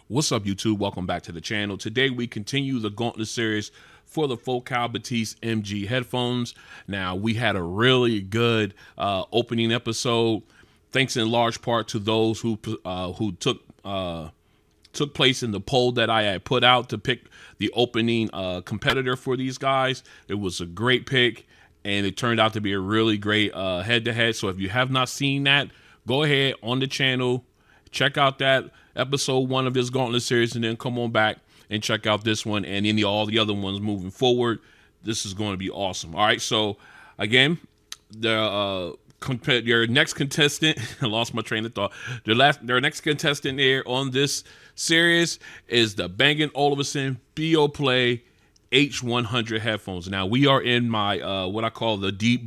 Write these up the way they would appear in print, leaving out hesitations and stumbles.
What's up, YouTube? Welcome back to the channel. Today we continue the Gauntlet Series for the Focal Bathys MG headphones. Now, we had a really good opening episode, thanks in large part to those who took place in the poll that I had put out to pick the opening competitor for these guys. It was a great pick, and it turned out to be a really great head-to-head. So if you have not seen that, go ahead on the channel, check out that episode 1 of this Gauntlet Series, and then come on back and check out this one and all the other ones moving forward. This is going to be awesome. All right, so again, your next contestant, I lost my train of thought. Their next contestant here on this series is the Bang Olufsen Beoplay H100 headphones. Now, we are in my what I call the deep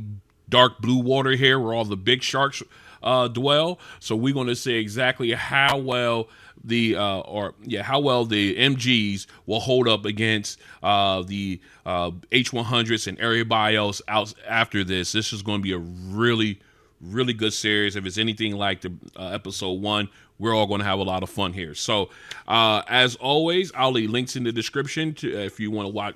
dark blue water here, where all the big sharks dwell. So we're going to see exactly how well the MGs will hold up against the H100s and everybody else out after this. This is going to be a really good series. If it's anything like the episode 1, we're all going to have a lot of fun here. So as always, I'll leave links in the description to if you want to watch,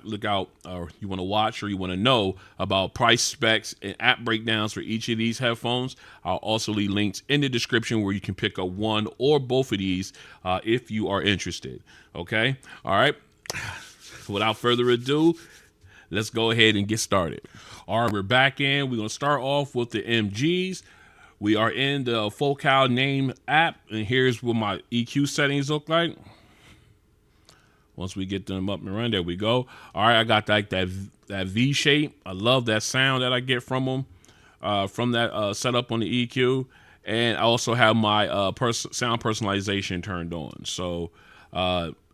or you want to watch, or you want to know about price, specs, and app breakdowns for each of these headphones. I'll also leave links in the description where you can pick up one or both of these if you are interested. Okay. All right. Without further ado, let's go ahead and get started. All right, we're back in. We're going to start off with the MGs. We are in the Focal name app, and here's what my EQ settings look like. Once we get them up and running, there we go. All right, I got like that V shape. I love that sound that I get from them, from that setup on the EQ. And I also have my sound personalization turned on, so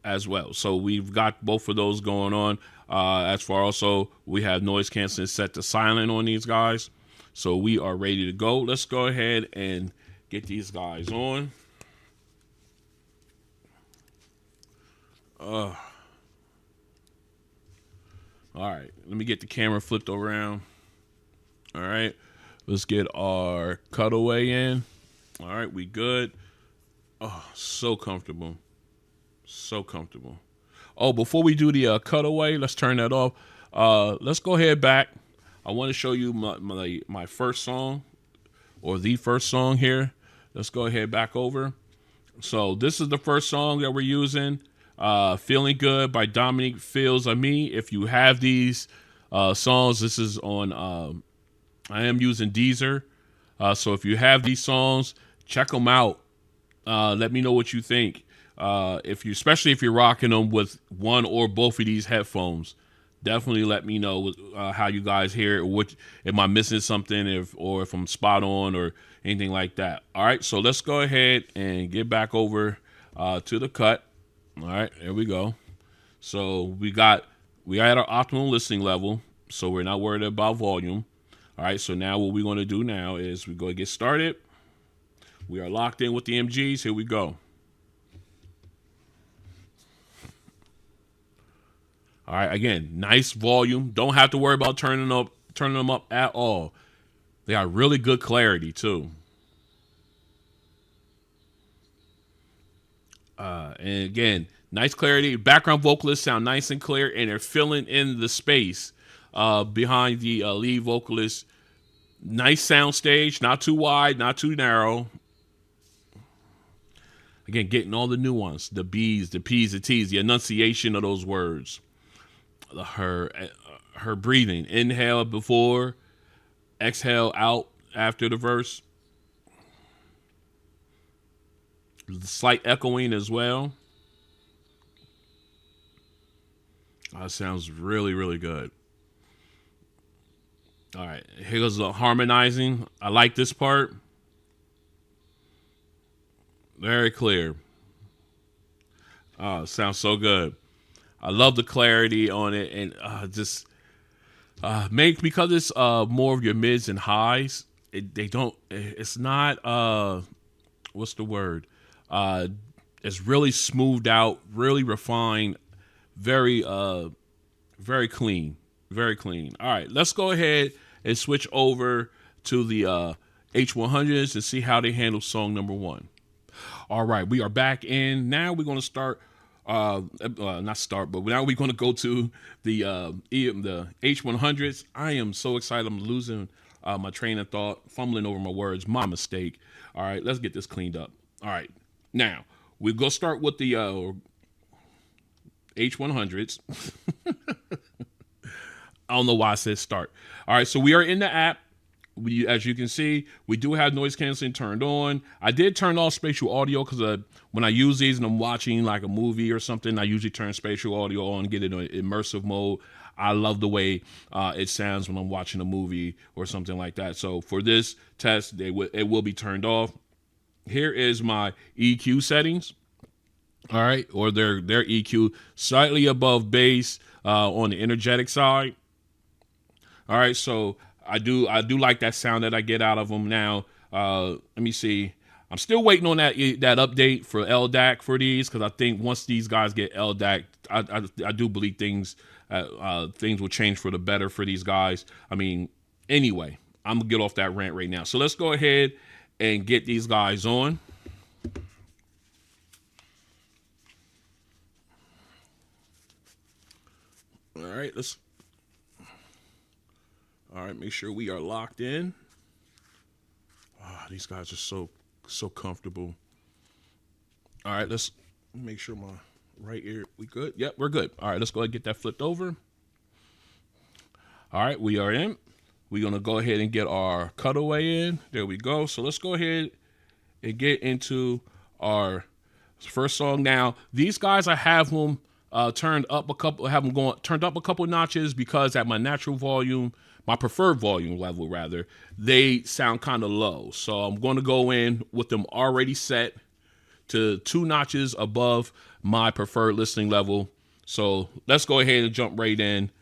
as well. So we've got both of those going on. As far also, we have noise canceling set to silent on these guys. So we are ready to go. Let's go ahead and get these guys on. All right, let me get the camera flipped around. All right, let's get our cutaway in. All right, we good. Oh, so comfortable. So comfortable. Oh, before we do the cutaway, let's turn that off. Let's go ahead back. I want to show you my first song, or the first song here. Let's go ahead back over. So this is the first song that we're using, Feeling Good by Dominique Feels on Me. If you have these songs, this is on, I am using Deezer. So if you have these songs, check them out. Let me know what you think. Especially if you're rocking them with one or both of these headphones, definitely let me know how you guys hear it. Am I missing something, or if I'm spot on or anything like that. All right, so let's go ahead and get back over to the cut. All right, there we go. So we are at our optimal listening level, so we're not worried about volume. All right, so now what we're going to do now is we're going to get started. We are locked in with the MGs. Here we go. All right, again, nice volume. Don't have to worry about turning them up at all. They got really good clarity too. And again, nice clarity. Background vocalists sound nice and clear, and they're filling in the space behind the lead vocalist. Nice sound stage, not too wide, not too narrow. Again, getting all the nuance, the B's, the P's, the T's, the enunciation of those words. Her breathing, inhale before, exhale out after the verse. Slight echoing as well. Sounds really good. All right, here goes the harmonizing. I like this part. Very clear. Sounds so good. I love the clarity on it, and because it's more of your mids and highs. It's not what's the word? It's really smoothed out, really refined, very clean, very clean. All right, let's go ahead and switch over to the H100s and see how they handle song number 1. All right, we are back in. Now we're going to start, not start, but now we're going to go to the H100s. I am so excited. I'm losing my train of thought, fumbling over my words. My mistake. All right, let's get this cleaned up. All right, now we're going to start with the H100s. I don't know why I said start. All right, so we are in the app. As you can see, we do have noise canceling turned on. I did turn off spatial audio because when I use these and I'm watching like a movie or something, I usually turn spatial audio on, get it in immersive mode. I love the way it sounds when I'm watching a movie or something like that. So for this test, it will be turned off. Here is my EQ settings. All right, or their EQ slightly above bass on the energetic side. All right, so I do like that sound that I get out of them now. Let me see. I'm still waiting on that update for LDAC for these because I think once these guys get LDAC, I do believe things will change for the better for these guys. I mean, anyway, I'm gonna get off that rant right now. So let's go ahead and get these guys on. All right, make sure we are locked in. These guys are so comfortable. All right, let's make sure my right ear, we good? Yep, we're good. All right, let's go ahead and get that flipped over. All right, we are in. We're going to go ahead and get our cutaway in. There we go. So let's go ahead and get into our first song. Now, these guys, I have them turned up a couple notches because at my natural volume, my preferred volume level rather, they sound kind of low. So I'm going to go in with them already set to 2 notches above my preferred listening level. So let's go ahead and jump right in.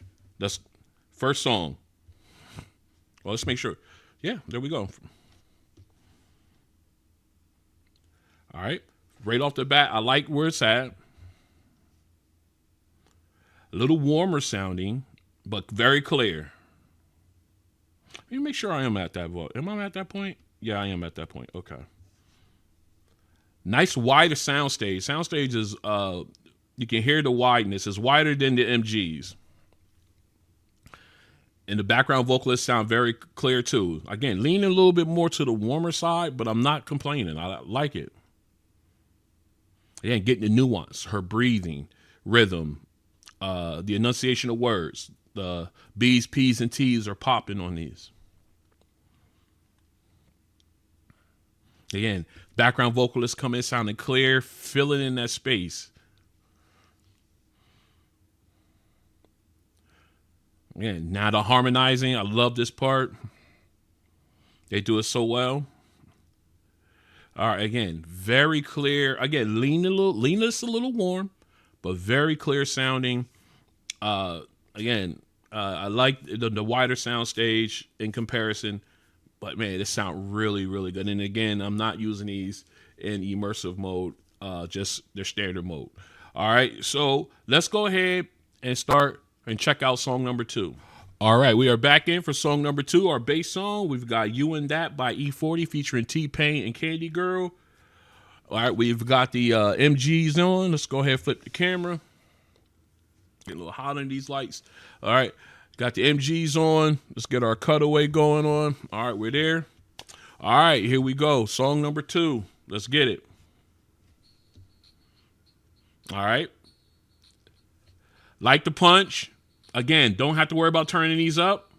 First song. Well, let's make sure. Yeah, there we go. All right. Right off the bat, I like where it's at. A little warmer sounding, but very clear. Let me make sure I am at that vote. Am I at that point? Yeah, I am at that point. Okay. Nice wider soundstage. Soundstage is, you can hear the wideness. It's wider than the MGs. And the background vocalists sound very clear too. Again, leaning a little bit more to the warmer side, but I'm not complaining. I like it. Again, getting the nuance, her breathing, rhythm, the enunciation of words. The B's, P's, and T's are popping on these. Again, background vocalists come in sounding clear, filling in that space. Again, now the harmonizing, I love this part. They do it so well. All right, again, very clear. Again, lean us a little warm, but very clear sounding. Again, I like the wider sound stage in comparison, but man, this sound really, really good. And again, I'm not using these in immersive mode, just their standard mode. All right, so let's go ahead and start and check out song number 2. All right, we are back in for song number 2, our bass song. We've got You and That by E40 featuring T-Pain and Candy Girl. All right, we've got the MGs on. Let's go ahead and flip the camera. Get a little hot in these lights. All right, got the MGs on. Let's get our cutaway going on. All right, we're there. All right, here we go. Song number 2. Let's get it. All right. Like the punch. Again, don't have to worry about turning these up.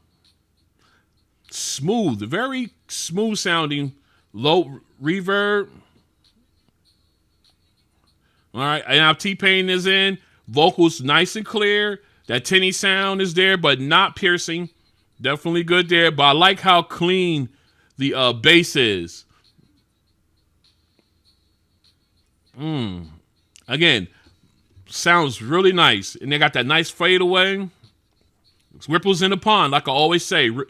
Smooth, very smooth sounding, low reverb. All right, and now T-Pain is in. Vocals nice and clear. That tinny sound is there, but not piercing. Definitely good there, but I like how clean the bass is. Again, sounds really nice. And they got that nice fade away. Ripples in the pond, like I always say. All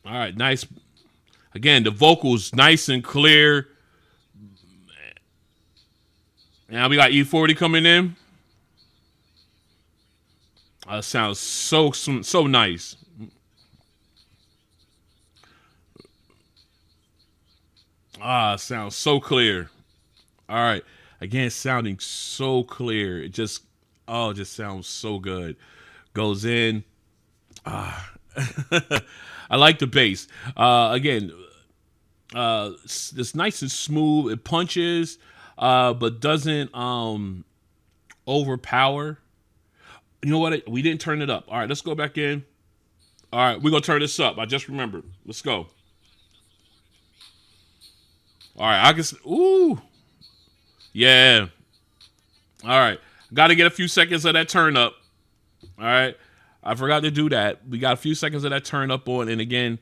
right, nice. Again, the vocals nice and clear. Now we got E40 coming in. Sounds so nice. Ah, sounds so clear. All right. Again, sounding so clear. It just, oh, it just sounds so good. Goes in. I like the bass. Again, it's nice and smooth. It punches, but doesn't overpower. You know what? We didn't turn it up. All right, let's go back in. All right, we're gonna turn this up. I just remembered. Let's go. All right, I can. Ooh, yeah. All right, got to get a few seconds of that turn up. All right, I forgot to do that. We got a few seconds of that turn up on, and again,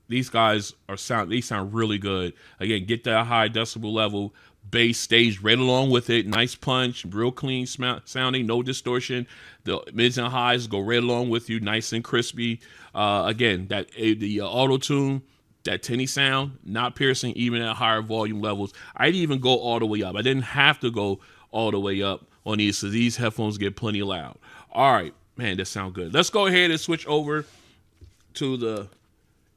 these guys are sound. They sound really good. Again, get that high decibel level. Bass stays right along with it. Nice punch, real clean sounding, no distortion. The mids and highs go right along with you, nice and crispy. Again, that the auto tune, that tinny sound, not piercing even at higher volume levels. I'd even go all the way up. I didn't have to go all the way up on these, so these headphones get plenty loud. All right, man, that sound good. Let's go ahead and switch over to the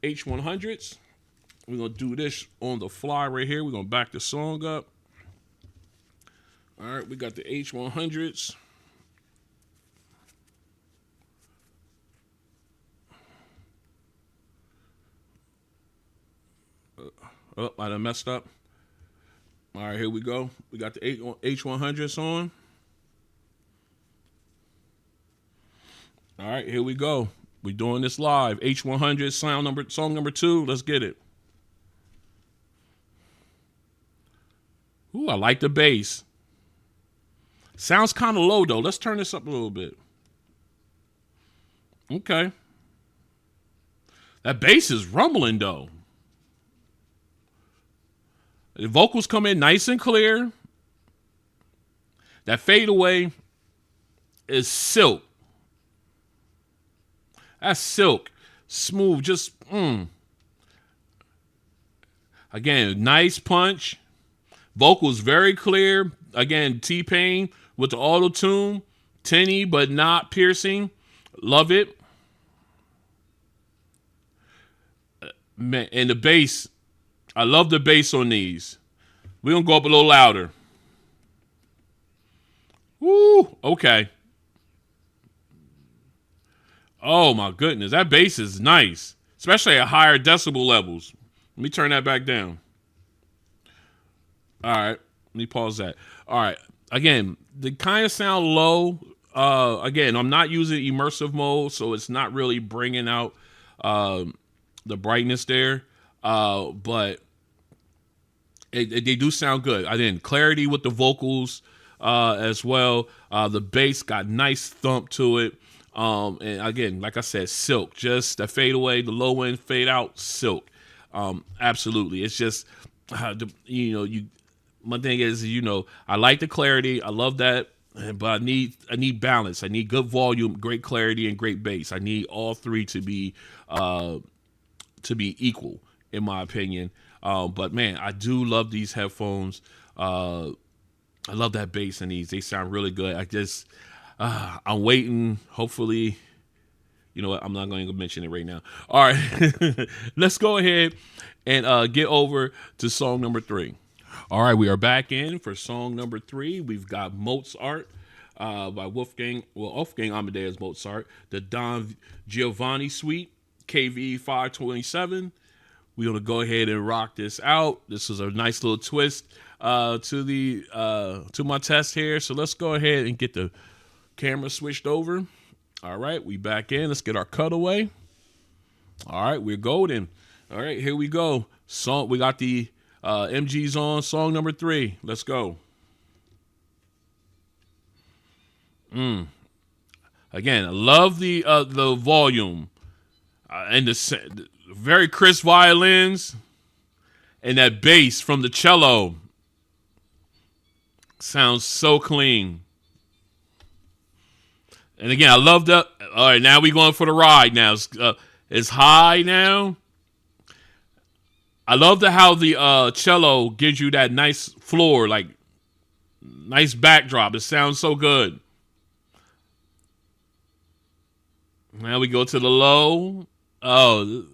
H100s. We're going to do this on the fly right here. We're going to back the song up. All right, we got the H100s. Oh, I done messed up. All right, here we go. We got the H100s on. All right, here we go. We're doing this live. H100 song number 2. Let's get it. Ooh, I like the bass. Sounds kind of low though. Let's turn this up a little bit. Okay. That bass is rumbling though. The vocals come in nice and clear. That fadeaway is silk. That's silk. Smooth, just Again, nice punch. Vocals very clear. Again, T-Pain with the auto tune. Tinny but not piercing. Love it. Man, and the bass. I love the bass on these. We're going to go up a little louder. Woo, okay. Oh my goodness, that bass is nice, especially at higher decibel levels. Let me turn that back down. All right, let me pause that. All right, again, they kind of sound low. Again, I'm not using immersive mode, so it's not really bringing out the brightness there. But they do sound good. Clarity with the vocals as well. The bass got nice thump to it. And again, like I said, silk. Just that fade away, the low end, fade out, silk. Absolutely. It's just, my thing is, I like the clarity. I love that. But I need balance. I need good volume, great clarity, and great bass. I need all three to be equal, in my opinion. But man, I do love these headphones. I love that bass in these. They sound really good. I'm waiting. Hopefully, you know what? I'm not going to mention it right now. All right, let's go ahead and get over to song number 3. All right, we are back in for song number 3. We've got Mozart by Wolfgang Amadeus Mozart, the Don Giovanni Suite, KV 527. We're gonna go ahead and rock this out. This is a nice little twist to my test here. So let's go ahead and get the camera switched over. All right, we back in. Let's get our cutaway. All right, we're golden. All right, here we go. We got the MGs on song number 3. Let's go. Again, I love the volume and the very crisp violins and that bass from the cello. Sounds so clean. And again, I love that. All right, now we're going for the ride now. It's high now. I love how the cello gives you that nice floor, like nice backdrop. It sounds so good. Now we go to the low. Oh.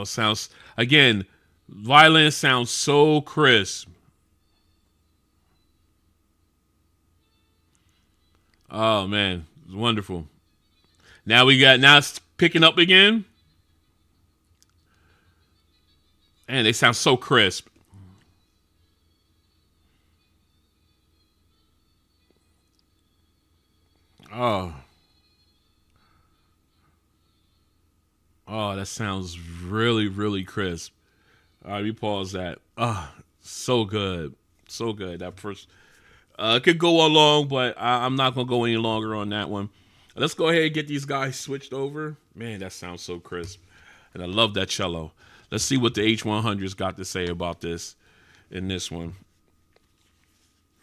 Sounds again. Violin sounds so crisp. Oh man, it's wonderful. Now it's picking up again, and they sound so crisp. Oh, oh, that sounds really, really crisp. All right, we pause that. Oh, so good, so good. That first it could go along, but I'm not gonna go any longer on that one. Let's go ahead and get these guys switched over. Man, that sounds so crisp, and I love that cello. Let's see what the H100's got to say about this in this one.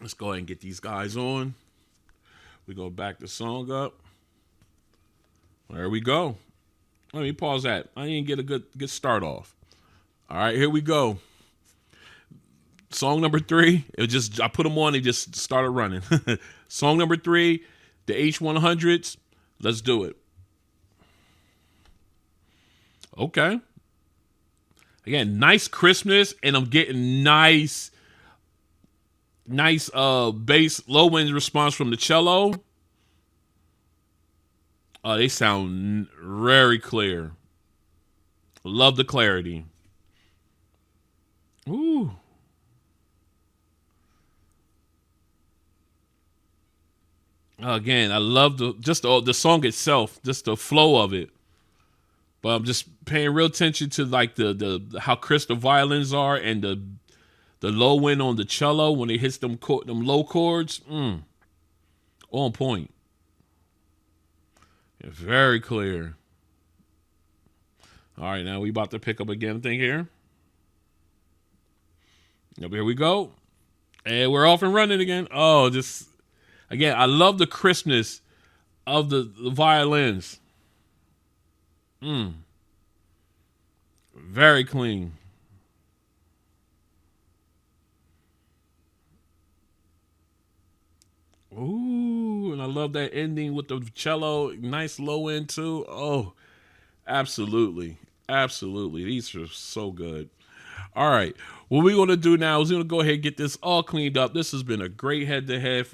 Let's go ahead and get these guys on. We go back the song up. There we go. Let me pause that. I didn't get a good start off. All right, here we go. Song number 3. I put them on. They just started running. Song number 3, the H100s. Let's do it. Okay. Again, nice crispness, and I'm getting nice bass low end response from the cello. They sound very clear. Love the clarity. Ooh. Again, I love the song itself, just the flow of it. But I'm just paying real attention to like the how crisp the violins are and the low end on the cello when it hits them low chords. On point. Yeah, very clear. All right, now we about to pick up again thing here. Yep, here we go. And we're off and running again. Oh, just again, I love the crispness of the violins. Very clean. Ooh, and I love that ending with the cello. Nice low end too. Oh, absolutely. Absolutely. These are so good. All right. What we're going to do now is we're going to go ahead and get this all cleaned up. This has been a great head-to-head.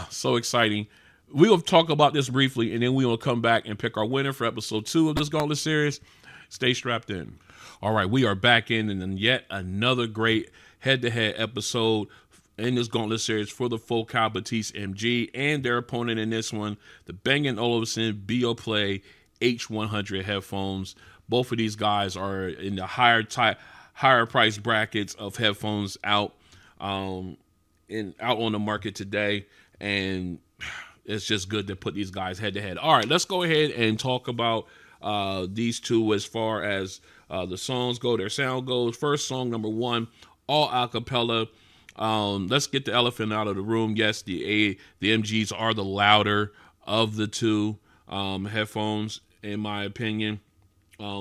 So exciting. We're going to talk about this briefly, and then we're going to come back and pick our winner for episode 2 of this Gauntlet Series. Stay strapped in. All right. We are back in, and then yet another great head-to-head episode in this Gauntlet Series for the Focal Bathys MG and their opponent in this one, the Bang Olufsen Beoplay H100 headphones. Both of these guys are in the higher price brackets of headphones out on the market today, and it's just good to put these guys head to head. All right, let's go ahead and talk about these two as far as the songs go, their sound goes. First, song number 1, all a cappella. Let's get the elephant out of the room. Yes, the MGs are the louder of the two headphones, in my opinion.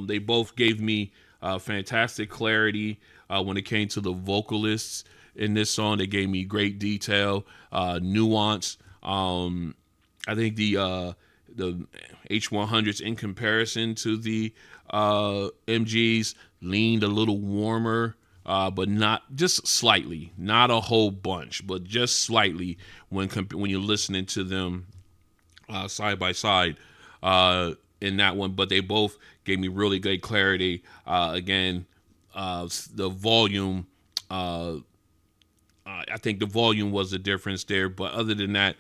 They both gave me fantastic clarity when it came to the vocalists in this song. They gave me great detail, nuance. I think the H100s in comparison to the MGs leaned a little warmer, but not just slightly, not a whole bunch, but just slightly when you're listening to them side by side in that one. But they both gave me really good clarity. Again, the volume, I think the volume was the difference there. But other than that,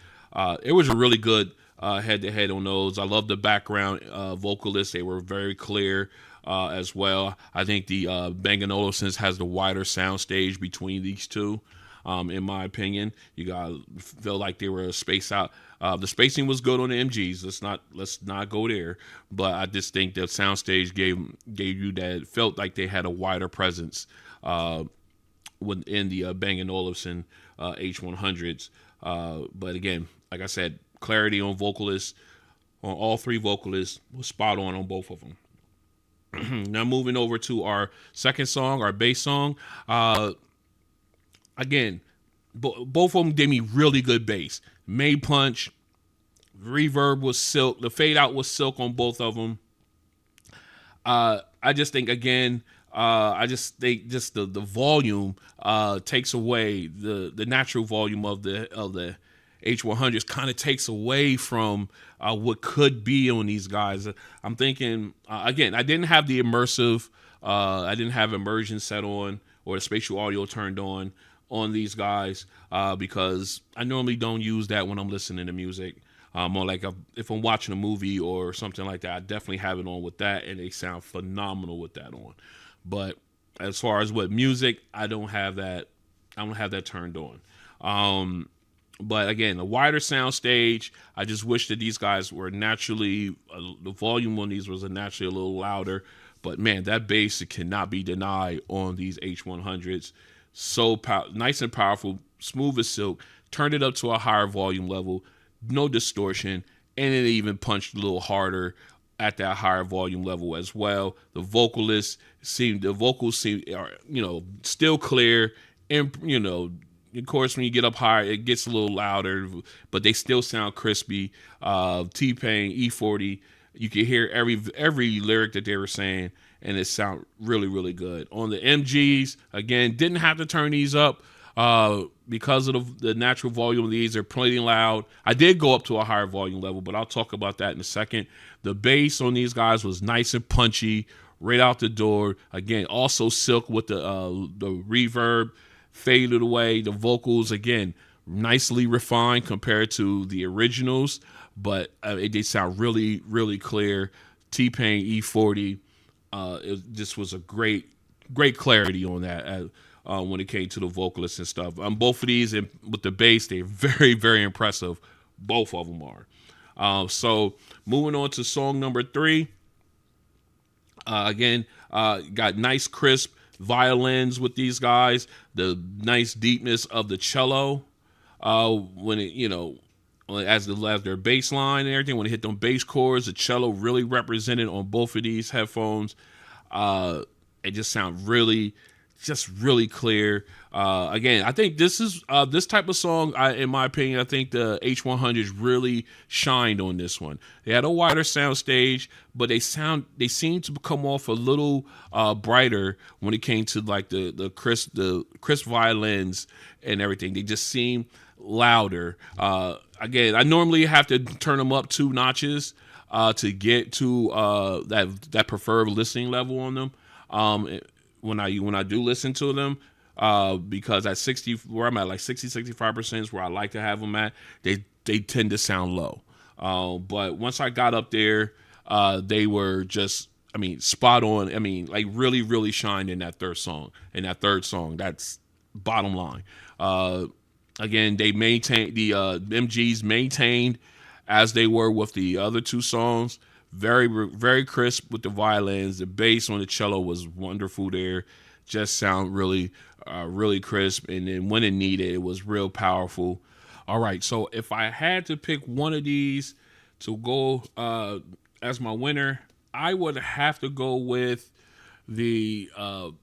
it was a really good head-to-head on those. I love the background vocalists. They were very clear as well. I think the Bang Olufsen's has the wider sound stage between these two. In my opinion, you got feel like they were spaced out. The spacing was good on the MGs. Let's not go there. But I just think the soundstage gave you that, felt like they had a wider presence within the Bang Olufsen H100s. But again, like I said, clarity on vocalists, on all three vocalists, was spot on both of them. Now moving over to our second song, our bass song. Again, both of them gave me really good bass. Made punch, reverb was silk. The fade out was silk on both of them. I just think again, I just think just the volume takes away the natural volume of the H100s, kind of takes away from what could be on these guys. I'm thinking again, I didn't have the immersive, I didn't have immersion set on or the spatial audio turned on these guys because I normally don't use that when I'm listening to music. Or like if I'm watching a movie or something like that, I definitely have it on with that, and they sound phenomenal with that on. But as far as what music, I don't have that. I don't have that turned on. But again, a wider sound stage. I just wish that these guys were naturally the volume on these was naturally a little louder. But man, that bass cannot be denied on these H100s. So nice and powerful, smooth as silk. Turned it up to a higher volume level. No distortion, and it even punched a little harder at that higher volume level as well. The vocals seem, still clear, and of course, when you get up higher, it gets a little louder, but they still sound crispy. T-Pain, E40, you can hear every lyric that they were saying, and it sound really, really good. On the MGs, again, didn't have to turn these up. Because of the natural volume of these, they're plenty loud. I did go up to a higher volume level, but I'll talk about that in a second. The bass on these guys was nice and punchy right out the door. Again, also silk with the reverb faded away. The vocals, again, nicely refined compared to the originals, but they sound really, really clear. T-Pain, E40, it just was a great clarity on that. When it came to the vocalists and stuff. Both of these, and with the bass, they're very, very impressive. Both of them are. So moving on to song number 3. Again, got nice crisp violins with these guys. The nice deepness of the cello when it, as their bass line and everything, when it hit them bass chords, the cello really represented on both of these headphones. It just sound really clear. Again, I think this is this type of song. In my opinion, I think the H100s really shined on this one. They had a wider sound stage, but they seem to come off a little brighter when it came to like the crisp violins and everything. They just seem louder. Again, I normally have to turn them up 2 notches to get to that preferred listening level on them. When I do listen to them, because at 60, where I'm at, like 65% is where I like to have them at, they tend to sound low. But once I got up there, they were just, spot on. Like really, really shined in that third song. That's bottom line. Again, they maintained the MGs maintained as they were with the other 2 songs. Very, very crisp with the violins. The bass on the cello was wonderful there. Just sound really, really crisp. And then when it needed, it was real powerful. All right, so if I had to pick one of these to go as my winner, I would have to go with the Bathys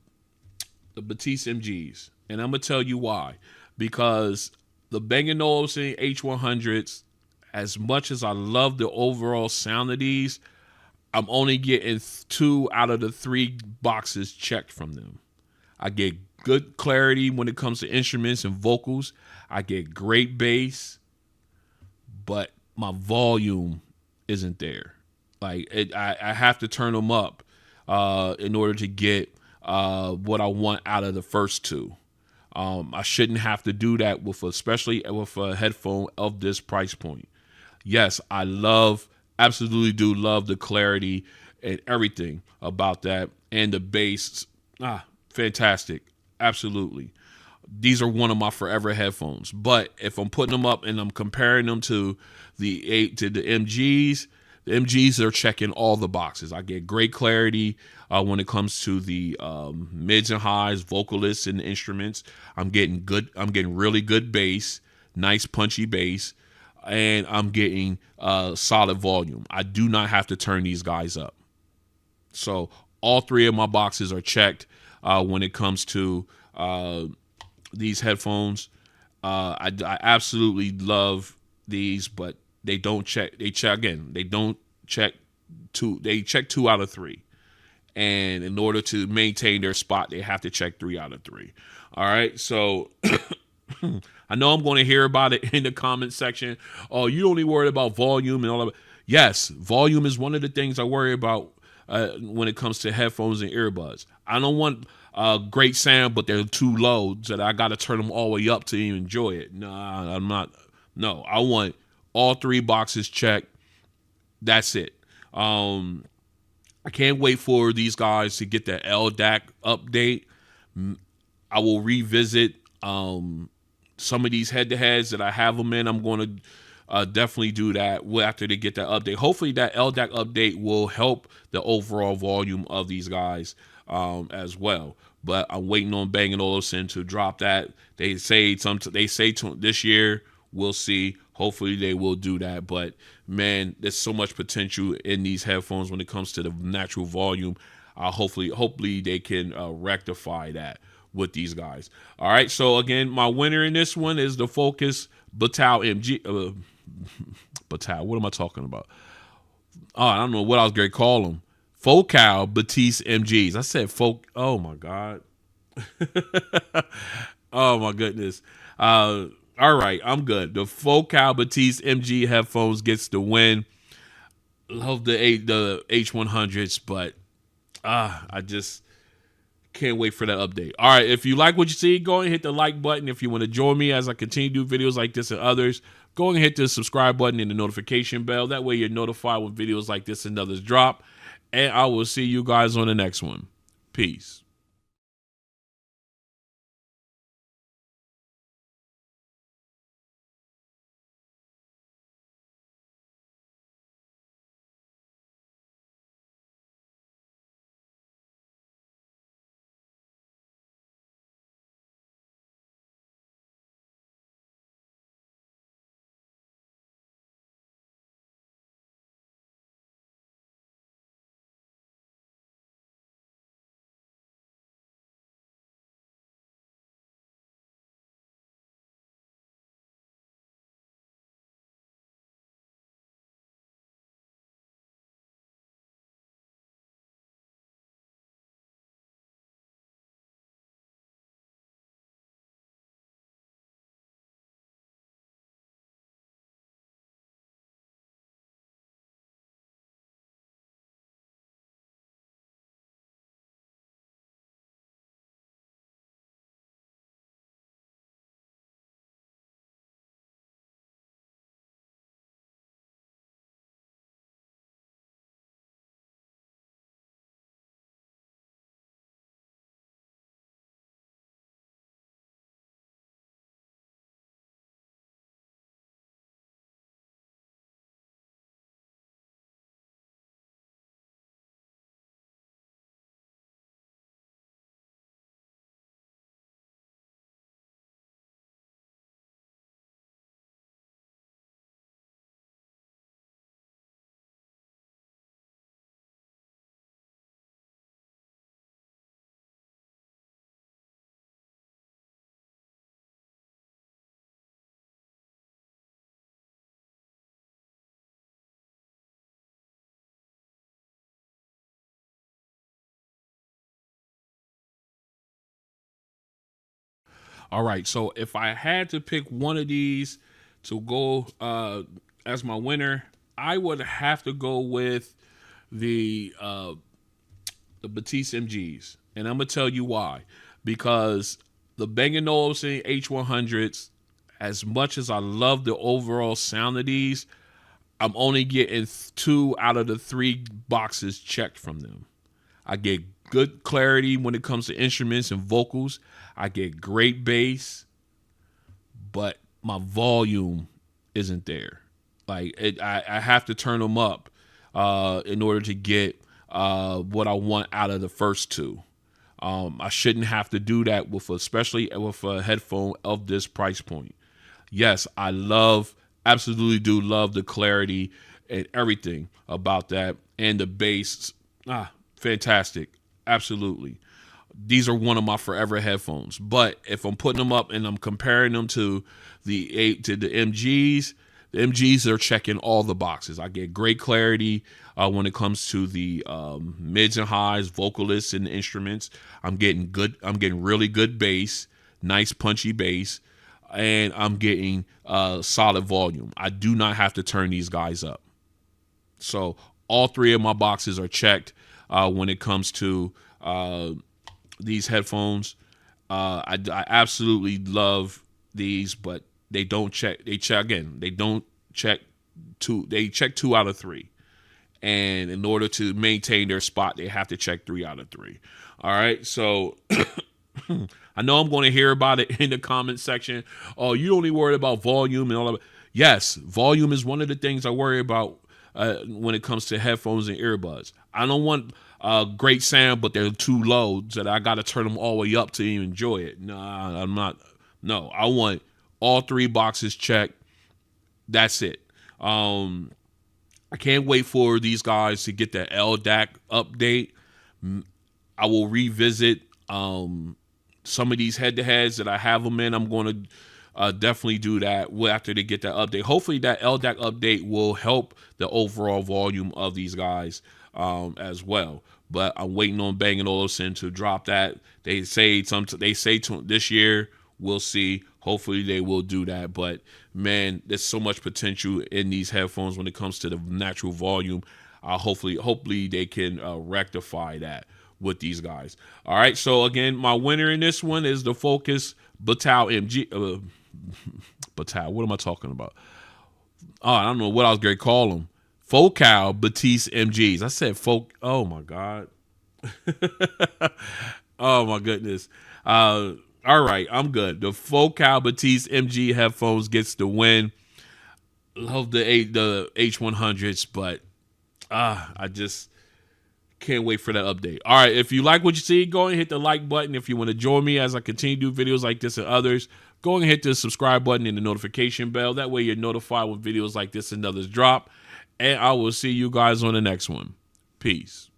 MGs. And I'm going to tell you why. Because the Bang Olufsen H100s, as much as I love the overall sound of these, I'm only getting 2 out of the 3 boxes checked from them. I get good clarity when it comes to instruments and vocals. I get great bass, but my volume isn't there. I have to turn them up in order to get what I want out of the first 2. I shouldn't have to do that especially with a headphone of this price point. Yes, I absolutely do love the clarity and everything about that. And the bass, fantastic. Absolutely. These are one of my forever headphones. But if I'm putting them up and I'm comparing them to the MGs, the MGs are checking all the boxes. I get great clarity when it comes to the mids and highs, vocalists and instruments. I'm getting really good bass, nice punchy bass. And I'm getting solid volume. I do not have to turn these guys up. So all 3 of my boxes are checked when it comes to these headphones. I absolutely love these, but they don't check. They check 2 out of 3. And in order to maintain their spot, they have to check 3 out of 3. All right. So I know I'm going to hear about it in the comment section. Oh, you only worried about volume and all of it. Yes, volume is one of the things I worry about when it comes to headphones and earbuds. I don't want great sound, but they're too low that I got to turn them all the way up to even enjoy it. Nah, I'm not. No, I want all 3 boxes checked. That's it. I can't wait for these guys to get the LDAC update. I will revisit some of these head-to-heads that I have them in. I'm going to definitely do that after they get that update. Hopefully that LDAC update will help the overall volume of these guys as well. But I'm waiting on Bang Olufsen to drop that. They say this year. We'll see. Hopefully they will do that. But man, there's so much potential in these headphones when it comes to the natural volume. Hopefully they can rectify that with these guys. All right. So again, my winner in this one is the Focal Bathys MG. Bathys. What am I talking about? Oh, I don't know what I was going to call them. Focal Bathys MGs. I said Oh my God. Oh my goodness. All right, I'm good. The Focal Bathys MG headphones gets the win. Love the H100s, but I just can't wait for that update. All right, if you like what you see, go and hit the like button. If you want to join me as I continue to do videos like this and others, go and hit the subscribe button and the notification bell. That way you're notified when videos like this and others drop. And I will see you guys on the next one. Peace. All right, so if I had to pick one of these to go as my winner, I would have to go with the Bathys MGs, and I'm gonna tell you why. Because the Bang Olufsen H100s, as much as I love the overall sound of these, I'm only getting 2 out of the 3 boxes checked from them. I get good clarity when it comes to instruments and vocals. I get great bass, but my volume isn't there. I have to turn them up in order to get what I want out of the first 2. I shouldn't have to do that especially with a headphone of this price point. Yes, absolutely do love the clarity and everything about that, and the bass. Fantastic. Absolutely. These are one of my forever headphones. But if I'm putting them up and I'm comparing them to the MGs, The MGs are checking all the boxes. I get great clarity when it comes to the mids and highs, vocalists and instruments. I'm getting really good bass, nice punchy bass, and I'm getting solid volume. I do not have to turn these guys up. So all three of my boxes are checked when it comes to these headphones. I absolutely love these, but they don't check. They check again. They don't check two. They check 2 out of 3, and in order to maintain their spot, they have to check 3 out of 3. All right, so I know I'm going to hear about it in the comment section. Oh, you only worried about volume and all of it. Yes, volume is one of the things I worry about when it comes to headphones and earbuds. I don't want great sound, but they're too low so that I got to turn them all the way up to even enjoy it. Nah, I'm not. No, I want all 3 boxes checked. That's it. I can't wait for these guys to get the LDAC update. I will revisit some of these head-to-heads that I have them in. I'm going to definitely do that after they get that update. Hopefully that LDAC update will help the overall volume of these guys as well. But I'm waiting on Bang Olufsen to drop that. They say this year. We'll see. Hopefully they will do that. But man, there's so much potential in these headphones when it comes to the natural volume. Hopefully they can rectify that with these guys. All right. So again, my winner in this one is the Focal Bathys MG. Bathys. What am I talking about? Oh, I don't know what I was going to call them. Focal Bathys MGs. I said folk. Oh my God. Oh my goodness. All right, I'm good. The Focal Bathys MG headphones gets the win. Love the H100s, but I just can't wait for that update. All right, if you like what you see, go and hit the like button. If you want to join me as I continue to do videos like this and others, go and hit the subscribe button and the notification bell. That way you're notified when videos like this and others drop. And I will see you guys on the next one. Peace.